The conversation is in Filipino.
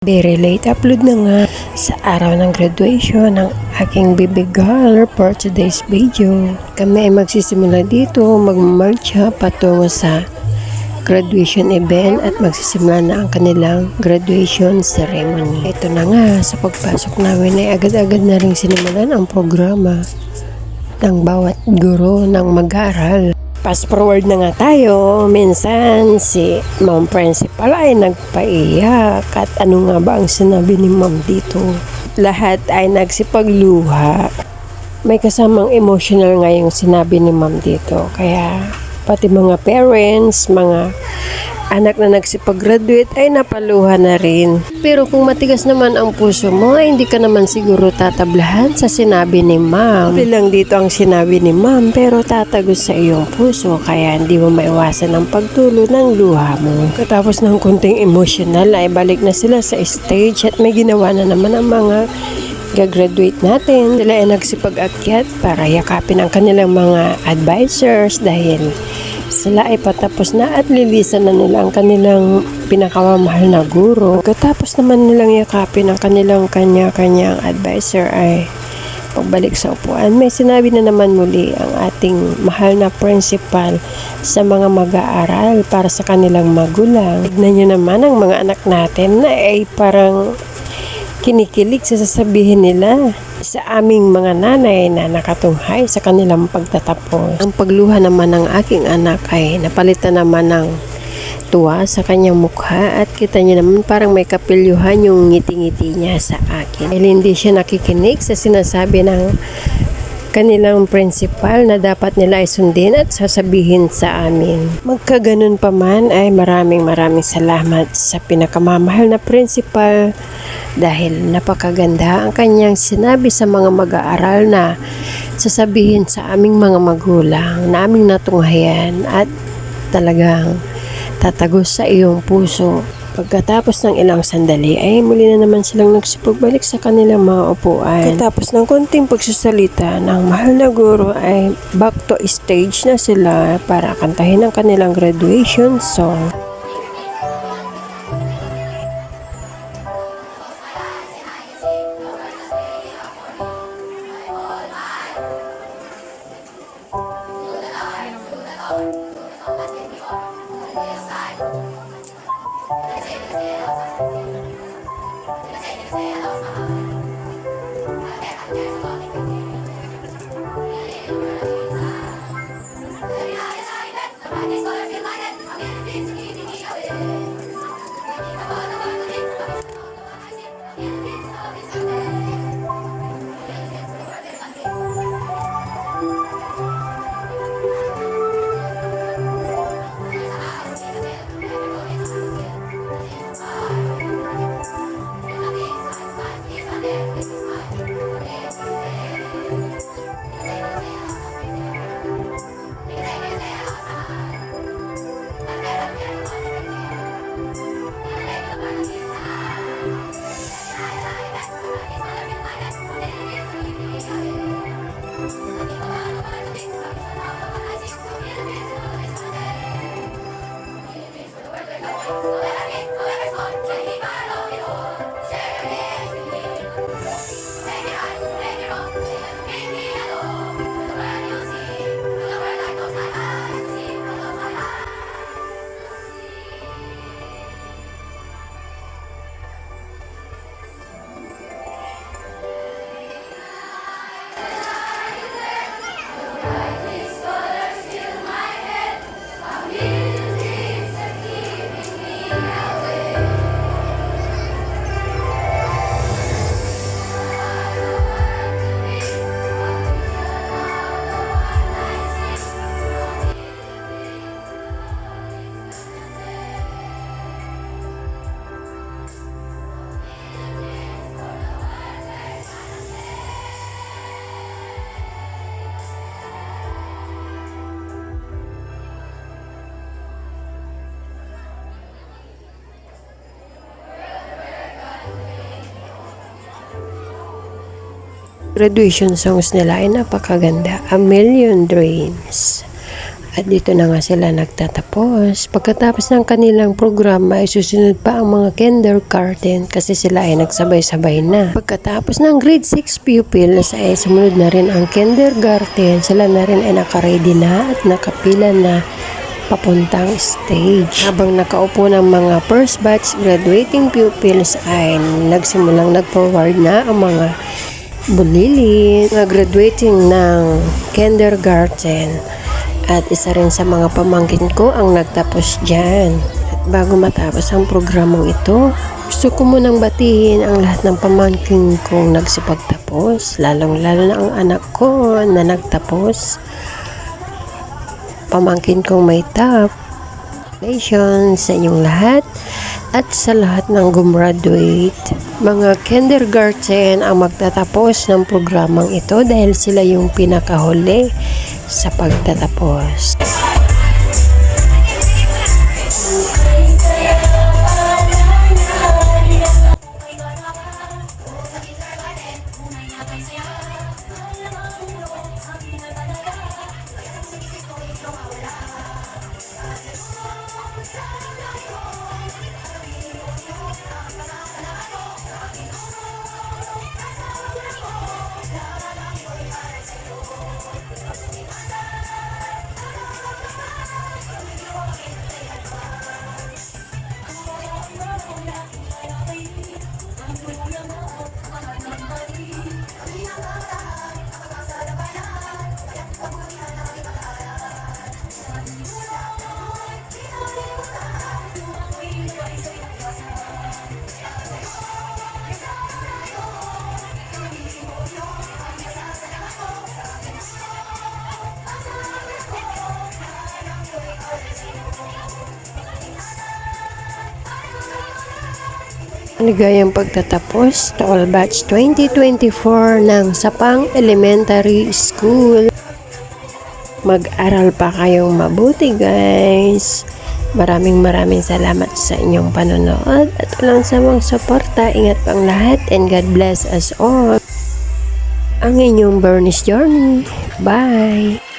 Very late upload na nga sa araw ng graduation ng aking baby girl for today's video. Kami ay magsisimula dito, magmarcha patungo sa graduation event at magsisimula na ang kanilang graduation ceremony. Ito na nga, sa pagpasok namin ay agad-agad na rin sinimulan ang programa ng bawat guro ng mag-aaral. Fast forward na nga tayo, minsan si Ma'am Principal ay nagpaiyak at ano nga ba ang sinabi ni Ma'am dito? Lahat ay nagsipagluha. May kasamang emotional nga yung sinabi ni Ma'am dito, kaya pati mga parents, mga anak na nagsipag-graduate ay napaluha na rin. Pero kung matigas naman ang puso mo, ay hindi ka naman siguro tatablahan sa sinabi ni Ma'am. Bilang dito ang sinabi ni Ma'am, pero tatagos sa iyong puso, kaya hindi mo maiwasan ang pagtulo ng luha mo. Katapos ng kunting emotional ay balik na sila sa stage at may ginawa na naman ang mga gagraduate natin. Sila ay nagsipag-akyat para yakapin ang kanilang mga advisors dahil sila ay patapos na at lilisan na nila ang kanilang pinakamamahal na guro. Katapos naman nilang yakapin ang kanilang kanya-kanyang advisor ay pagbalik sa upuan, may sinabi na naman muli ang ating mahal na principal sa mga mag-aaral para sa kanilang magulang. Tignan nyo naman ang mga anak natin na ay parang kinikilig sa sasabihin nila sa aming mga nanay na nakatunghay sa kanilang pagtatapos. Ang pagluha naman ng aking anak ay napalitan naman ng tuwa sa kanyang mukha at kita niya naman parang may kapilyuhan yung ngiti-ngiti niya sa akin. Dahil hindi siya nakikinig sa sinasabi ng kanilang principal na dapat nila ay sundin at sasabihin sa amin. Magkaganon pa man ay maraming salamat sa pinakamamahal na principal dahil napakaganda ang kanyang sinabi sa mga mag-aaral na sasabihin sa aming mga magulang na aming natunghayan at talagang tatagos sa iyong puso. Pagkatapos ng ilang sandali ay muli na naman silang nagsipagbalik sa kanilang mga upuan. Katapos ng konting pagsasalita ng mahal na guro ay back to stage na sila para kantahin ang kanilang graduation song. Graduation songs nila ay napakaganda. A Million Dreams. At dito na nga sila nagtatapos. Pagkatapos ng kanilang programa ay susunod pa ang mga kindergarten kasi sila ay nagsabay-sabay na. Pagkatapos ng grade 6 pupils ay sumunod na rin ang kindergarten. Sila na rin ay nakaready na at nakapila na papuntang stage. Habang nakaupo ng mga first batch graduating pupils ay nagsimulang nag-forward na ang mga bulili na graduating ng kindergarten. At isa rin sa mga pamangkin ko ang nagtapos dyan. At bago matapos ang programang ito, gusto ko munang batiin ang lahat ng pamangkin kong nagsipagtapos. Lalong-lalo na ang anak ko na nagtapos. Pamangkin kong may top. Congratulations sa inyong lahat at sa lahat ng gumraduate. Mga kindergarten ang magtatapos ng programang ito dahil sila yung pinakahuli sa pagtatapos. Ligayang pagtatapos to all batch 2024 ng Sapang Elementary School. Mag-aral pa kayong mabuti, guys. Maraming salamat sa inyong panonood at walang samang suporta. Ingat pang lahat and God bless us all. Ang inyong Bernice Journey. Bye!